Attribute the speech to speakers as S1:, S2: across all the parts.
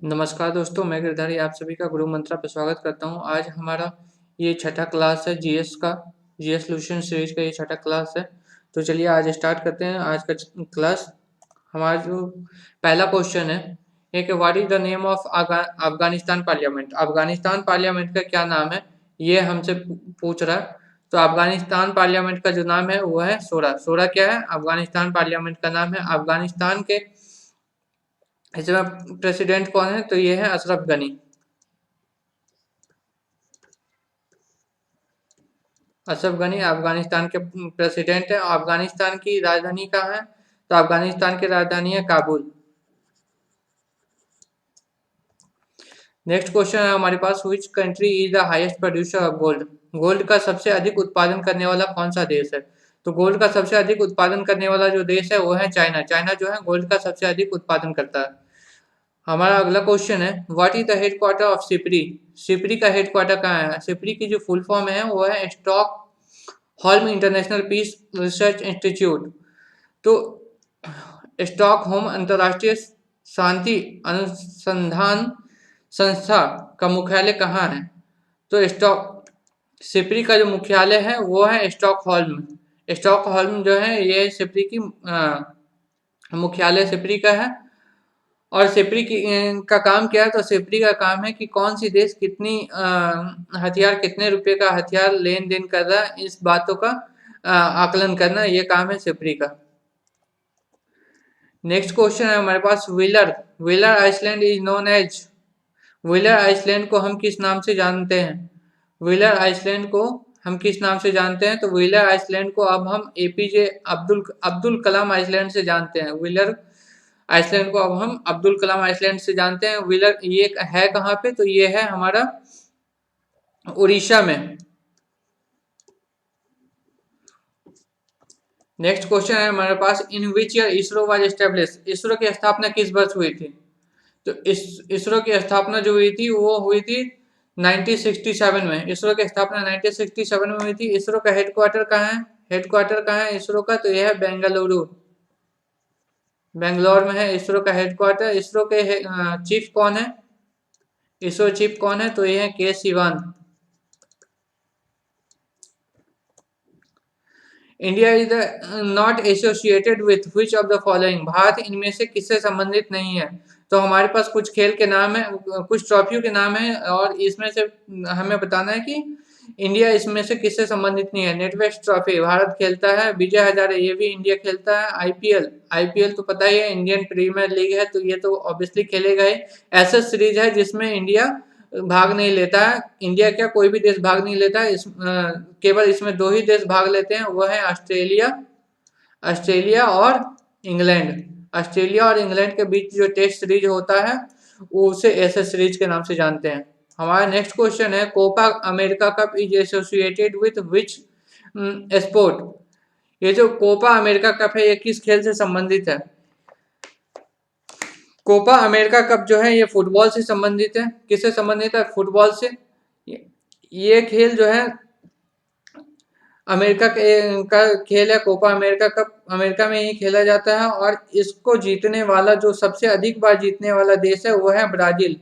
S1: नमस्कार दोस्तों, मैं गिरधारी आप सभी का गुरु मंत्रा पे स्वागत करता हूँ। आज हमारा ये छठा क्लास है जीएस का। जीएस सॉल्यूशन सीरीज का ये छठा क्लास है। तो चलिए आज स्टार्ट करते हैं आज का क्लास। हमारा जो पहला क्वेश्चन है ये कि what is the name of Afghanistan parliament. Afghanistan parliament का क्या नाम है, ये हमसे पूछ रहा है। तो अफगानिस्तान पार्लियामेंट का जो नाम है वो है शोरा। शोरा क्या है? अफगानिस्तान पार्लियामेंट का नाम है। अफगानिस्तान के इसमें प्रेसिडेंट कौन है? तो ये है अशरफ गनी। अशरफ गनी अफगानिस्तान के प्रेसिडेंट है। अफगानिस्तान की राजधानी कहाँ है? तो अफगानिस्तान की राजधानी है काबुल। नेक्स्ट क्वेश्चन है हमारे पास, which country is the highest producer of gold. Gold का सबसे अधिक उत्पादन करने वाला कौन सा देश है? तो गोल्ड का सबसे अधिक उत्पादन करने वाला जो देश है वो है चाइना। चाइना जो है गोल्ड का सबसे अधिक उत्पादन करता है। हमारा अगला क्वेश्चन है, what is the headquarter of Sipri. Sipri का हेडक्वार्टर कहाँ है? सिपरी की जो फुल फॉर्म है वो है Stockholm international peace research institute. तो स्टॉकहोम अंतर्राष्ट्रीय शांति अनुसंधान संस्था का मुख्यालय कहाँ है? तो सिपरी का जो मुख्यालय है वो है स्टॉकहोल्म। स्टॉकहोल्म जो है ये सिपरी की मुख्यालय सिपरी का है। और सिपरी की का काम क्या है? तो सिपरी का काम है कि कौन सी देश कितनी हथियार, कितने रुपए का हथियार लेन देन कर रहा है, इस बातों का आकलन करना, ये काम है सिपरी का। नेक्स्ट क्वेश्चन है हमारे पास, Wheeler. Wheeler island is known as. Wheeler island को हम किस नाम से जानते हैं? व्हीलर आइसलैंड को हम किस नाम से जानते हैं? तो व्हीलर आइसलैंड को अब हम एपीजे अब्दुल अब्दुल कलाम आइसलैंड से जानते हैं। व्हीलर आइसलैंड को अब हम अब्दुल कलाम आइसलैंड से जानते हैं। व्हीलर ये है कहाँ पे? तो ये है हमारा उड़ीसा में। नेक्स्ट क्वेश्चन है हमारे पास, in which year ISRO was establish. ISRO की स्थापना किस वर्ष हुई थी? तो इसरो की स्थापना जो हुई थी वो हुई थी 1967 में। इसरो की स्थापना 1967 में हुई थी। इसरो का हेडक्वार्टर कहाँ है? हेडक्वार्टर कहाँ है इसरो का? तो यह है बेंगलुरु, बेंगलोर में है इसरो का हेडक्वार्टर। इसरो के चीफ कौन है? इसरो चीफ कौन है? तो ये है के Siwan. India is not associated with which of the following. Bharat इनमें से किससे संबंधित नहीं है? तो हमारे पास कुछ खेल के नाम है, कुछ ट्रॉफियों के नाम है, और इसमें से हमें बताना है कि इंडिया इसमें से किससे संबंधित नहीं है। नेटवेस्ट ट्रॉफी भारत खेलता है। विजय हजारे ये भी इंडिया खेलता है। आईपीएल, आईपीएल तो पता ही है इंडियन प्रीमियर लीग है, तो ये तो ऑब्वियसली खेलेगा ही। ऐसा सीरीज है जिसमें इंडिया भाग नहीं लेता है। इंडिया क्या, कोई भी देश भाग नहीं लेता है। केवल इसमें दो ही देश भाग लेते हैं, वो है ऑस्ट्रेलिया, ऑस्ट्रेलिया और इंग्लैंड। ऑस्ट्रेलिया और इंग्लैंड के बीच जो टेस्ट सीरीज होता है वो उसे एसएस सीरीज के नाम से जानते हैं। हमारा नेक्स्ट क्वेश्चन है, Copa America cup is associated with which sport. ये जो कोपा अमेरिका कप है ये किस खेल से संबंधित है? कोपा अमेरिका कप जो है ये फुटबॉल से संबंधित है। किससे संबंधित है? फुटबॉल से। ये खेल जो है अमेरिका का खेल है। कोपा अमेरिका कप अमेरिका में ही खेला जाता है, और इसको जीतने वाला, जो सबसे अधिक बार जीतने वाला देश है वो है ब्राजील।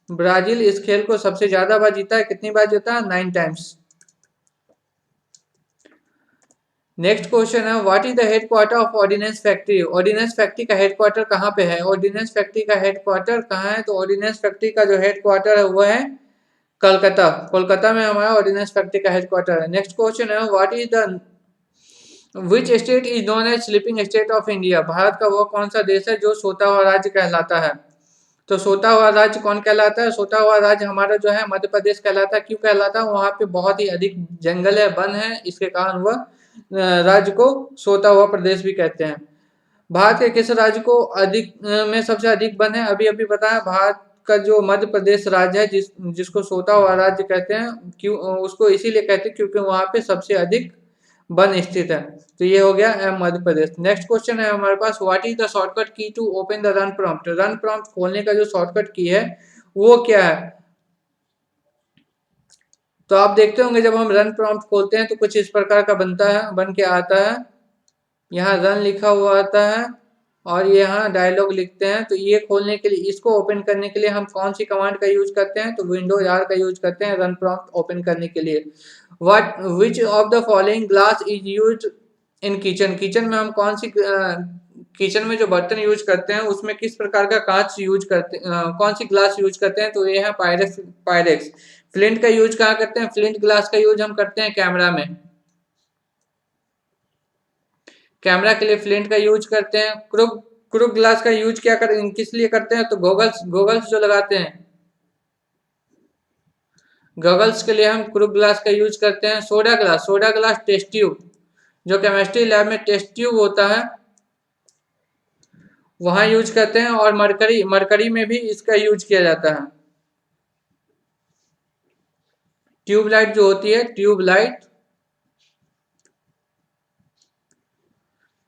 S1: ब्राजील इस खेल को सबसे ज्यादा बार जीता है। कितनी बार जीता है? 9 टाइम्स। नेक्स्ट क्वेश्चन है, what is the headquarter of ordnance factory. Ordinance factory का हेडक्वार्टर कहाँ पे है? ऑर्डिनेंस फैक्ट्री का हेडक्वार्टर कहाँ है? तो ऑर्डिनेंस फैक्ट्री का जो हेडक्वार्टर है वो है कलकत्ता। कोलकाता में हमारा ऑर्डिनेंस फैक्ट्री का हेडक्वार्टर है। नेक्स्ट क्वेश्चन है, what is the which state is known as sleeping state of India. Bharat का वो कौन सा देश है जो सोता हुआ राज्य कहलाता है? तो सोता हुआ राज्य कौन कहलाता है? सोता हुआ राज्य हमारा जो है मध्य प्रदेश कहलाता है। क्यों कहलाता है? वहाँ पे बहुत ही अधिक जंगल है, वन है, इसके कारण वह राज्य को सोता हुआ प्रदेश भी कहते हैं। भारत के किस राज्य को अधिक में सबसे अधिक वन है? अभी अभी बताया, भारत का जो मध्य प्रदेश राज्य है जिसको सोता हुआ राज्य कहते हैं। क्यों उसको इसीलिए कहते हैं क्योंकि वहाँ पे सबसे अधिक वन स्थित है। तो ये हो गया मध्य प्रदेश। नेक्स्ट क्वेश्चन है हमारे पास, what is the shortcut key to open the run prompt. Run prompt खोलने का जो शॉर्टकट की है वो क्या है? तो आप देखते होंगे जब हम रन प्रॉम्प्ट खोलते हैं तो कुछ इस प्रकार का बनता है, बन के आता है। यहाँ रन लिखा हुआ आता है और ये यहाँ डायलॉग लिखते हैं। तो ये खोलने के लिए, इसको ओपन करने के लिए हम कौन सी कमांड का यूज करते हैं? तो विंडोज आर का यूज करते हैं रन प्रॉम्प्ट ओपन करने के लिए। What which of the following glass is use in kitchen? Kitchen में हम कौन सी किचन में जो बर्तन यूज करते हैं उसमें किस प्रकार का कांच यूज करते कौन सी ग्लास यूज करते हैं? तो ये है पायरेक्स। पायरेक्स। फ्लिंट का यूज कहाँ करते हैं? फ्लिंट ग्लास का यूज हम करते हैं कैमरा में। कैमरा के लिए फ्लिंट का यूज करते हैं। क्रूक क्रूक ग्लास का यूज क्या कर किस लिए करते हैं? तो गॉगल्स गॉगल्स जो लगाते हैं, गॉगल्स के लिए हम क्रूक ग्लास का यूज करते हैं। सोडा ग्लास टेस्ट ट्यूब, जो केमिस्ट्री लैब में टेस्ट ट्यूब होता है वहां यूज करते हैं। और मरकरी, मरकरी में भी इसका यूज किया जाता है। ट्यूबलाइट जो होती है, ट्यूबलाइट,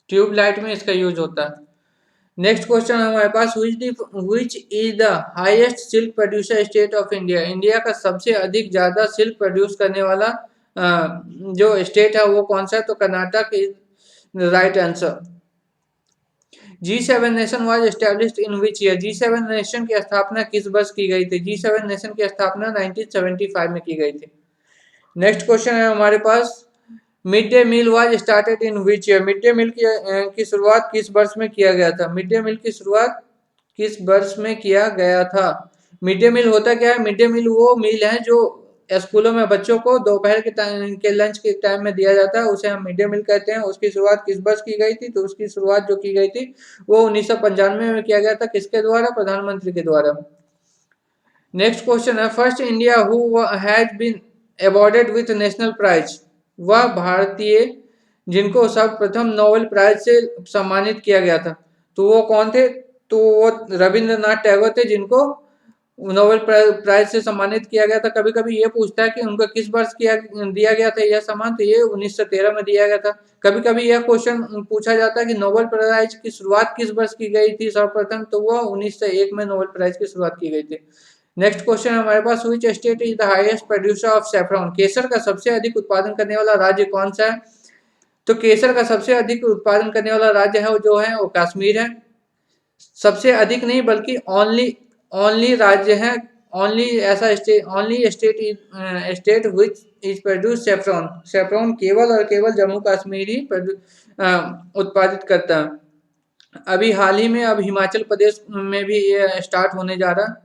S1: ट्यूबलाइट में इसका यूज होता है। नेक्स्ट क्वेश्चन हमारे पास, which is the highest silk producer state of India? India का सबसे अधिक ज्यादा सिल्क प्रोड्यूस करने वाला जो स्टेट है वो कौन सा है? तो Karnataka is right answer. G7 nation was established in which year? G7 nation की स्थापना किस वर्ष की गई थी? G7 नेशन की स्थापना 1975 में की गई थी। नेक्स्ट क्वेश्चन है हमारे पास, mid day meal was started in which year? Mid day meal की शुरुआत किस वर्ष में किया गया था? मिड डे मील की शुरुआत किस वर्ष में किया गया था? मिड डे मील होता क्या है? मिड डे मील वो मील है जो स्कूलों में बच्चों को दोपहर के टाइम के लंच के टाइम में दिया जाता है, उसे हम मिड डे मील कहते हैं। उसकी शुरुआत किस वर्ष की गई थी? तो उसकी शुरुआत जो की गई थी वो 1995 में किया गया था। किसके द्वारा? प्रधानमंत्री के द्वारा। नेक्स्ट क्वेश्चन है, first India who has been awarded with national prize? वह भारतीय जिनको सर्वप्रथम नोबेल प्राइज से सम्मानित किया गया था, तो वो कौन थे? तो वो रविंद्रनाथ टैगोर थे जिनको नोबेल प्राइज से सम्मानित किया गया था। कभी कभी ये पूछता है कि उनको किस वर्ष दिया गया था यह सम्मान? तो ये 1913 में दिया गया था। कभी कभी यह क्वेश्चन पूछा जाता है कि नोबेल प्राइज की शुरुआत किस वर्ष की गई थी सर्वप्रथम? तो वो 1901 में नोबेल प्राइज की शुरुआत की गई थी। नेक्स्ट क्वेश्चन हमारे पास, which state is the highest producer of saffron? केसर का सबसे अधिक उत्पादन करने वाला राज्य कौन सा है? तो केसर का सबसे अधिक उत्पादन करने वाला राज्य है जो है वो कश्मीर है। सबसे अधिक नहीं बल्कि ओनली ओनली राज्य है, ओनली ऐसा state, only state which is produce saffron. Saffron केवल और केवल जम्मू कश्मीर ही उत्पादित करता है। अभी हाल ही में अब हिमाचल प्रदेश में भी ये स्टार्ट होने जा रहा है,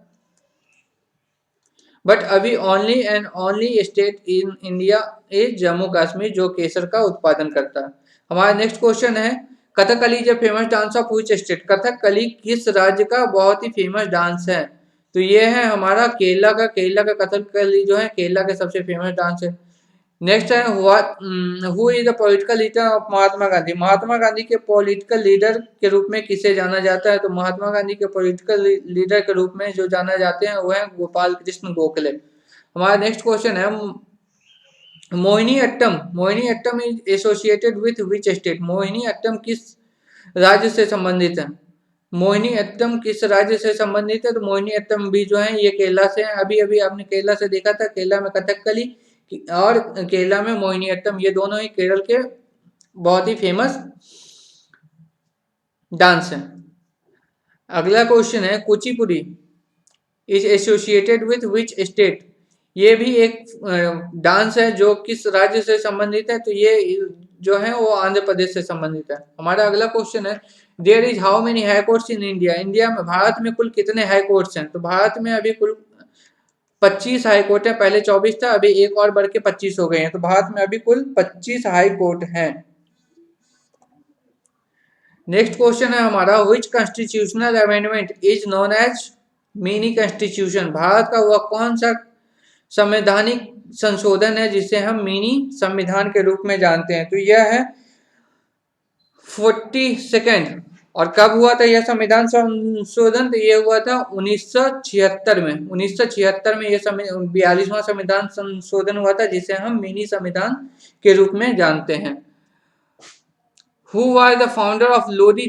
S1: बट अभी only and only state in India is Jammu Kashmir जो केसर का उत्पादन करता है। हमारा नेक्स्ट क्वेश्चन है, Kathakali is famous dance of which state? Kathakali किस राज्य का बहुत ही फेमस डांस है? तो ये है हमारा केरला का। केरला का कथकली जो है केरला के सबसे फेमस डांस है। नेक्स्ट है, who is the political leader of Mahatma Gandhi? Mahatma Gandhi के पॉलिटिकल लीडर के रूप में किसे जाना जाता है? तो महात्मा गांधी के पॉलिटिकल लीडर के रूप में जो जाना जाते हैं वो है गोपाल कृष्ण गोखले। हमारा नेक्स्ट क्वेश्चन है, Mohiniyattam, Mohiniyattam is associated with which state? Mohiniyattam किस राज्य से संबंधित है? मोहिनी अट्टम किस राज्य से संबंधित है? तो मोहिनी अट्टम भी जो है ये केरला से है। अभी अभी आपने केरला से देखा था, केरला में कथकली और केरला में मोहिनी अट्टम, ये दोनों ही केरल के बहुत ही फेमस डांस है। अगला क्वेश्चन है, Kuchipudi is associated with which state? ये भी एक डांस है जो किस राज्य से संबंधित है? तो ये जो है वो आंध्र प्रदेश से संबंधित है। हमारा अगला क्वेश्चन है, there is how many high courts in India? India में, भारत में कुल कितने हाई कोर्ट्स हैं? तो भारत में अभी कुल 25 हाई कोर्ट है। पहले 24 था, अभी एक और बढ़ के 25 हो गए हैं। तो भारत में अभी कुल 25 हाई कोर्ट हैं। नेक्स्ट क्वेश्चन है हमारा, which constitutional amendment is known as mini constitution? Bharat का वह कौन सा संवैधानिक संशोधन है जिसे हम मिनी संविधान के रूप में जानते हैं? तो यह है 42nd। और कब हुआ था यह संविधान संशोधन? तो यह हुआ था 1976 में। 1976 में यह 42वां संविधान संशोधन हुआ था जिसे हम मिनी संविधान के रूप में जानते हैं। Who was the founder of Lodhi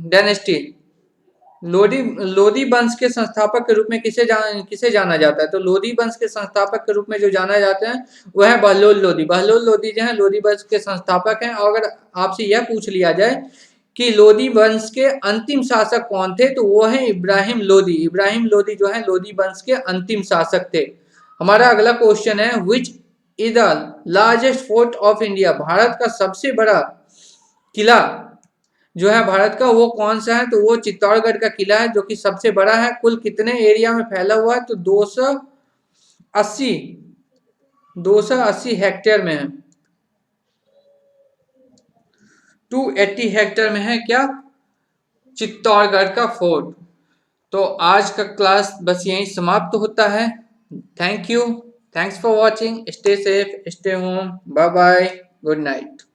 S1: dynasty? Lodhi वंश के संस्थापक के रूप में किसे जाना जाता है? तो लोधी वंश के संस्थापक के रूप में जो जाना जाते हैं वह है बहलोल लोधी। बहलोल लोधी जो है लोधी वंश के संस्थापक हैं। और अगर आपसे यह पूछ लिया जाए कि लोदी वंश के अंतिम शासक कौन थे? तो वो है इब्राहिम लोदी। इब्राहिम लोदी जो है लोदी वंश के अंतिम शासक थे। हमारा अगला क्वेश्चन है विच is the largest fort of India? Bharat का सबसे बड़ा किला जो है भारत का वो कौन सा है? तो वो चित्तौड़गढ़ का किला है जो कि सबसे बड़ा है। कुल कितने एरिया में फैला हुआ है? तो 280 हेक्टेयर में है। 280 हेक्टेयर में है क्या? चित्तौड़गढ़ का फोर्ट। तो आज का क्लास बस यहीं समाप्त होता है। Thank you, thanks for watching, stay safe, stay home, bye bye, good night.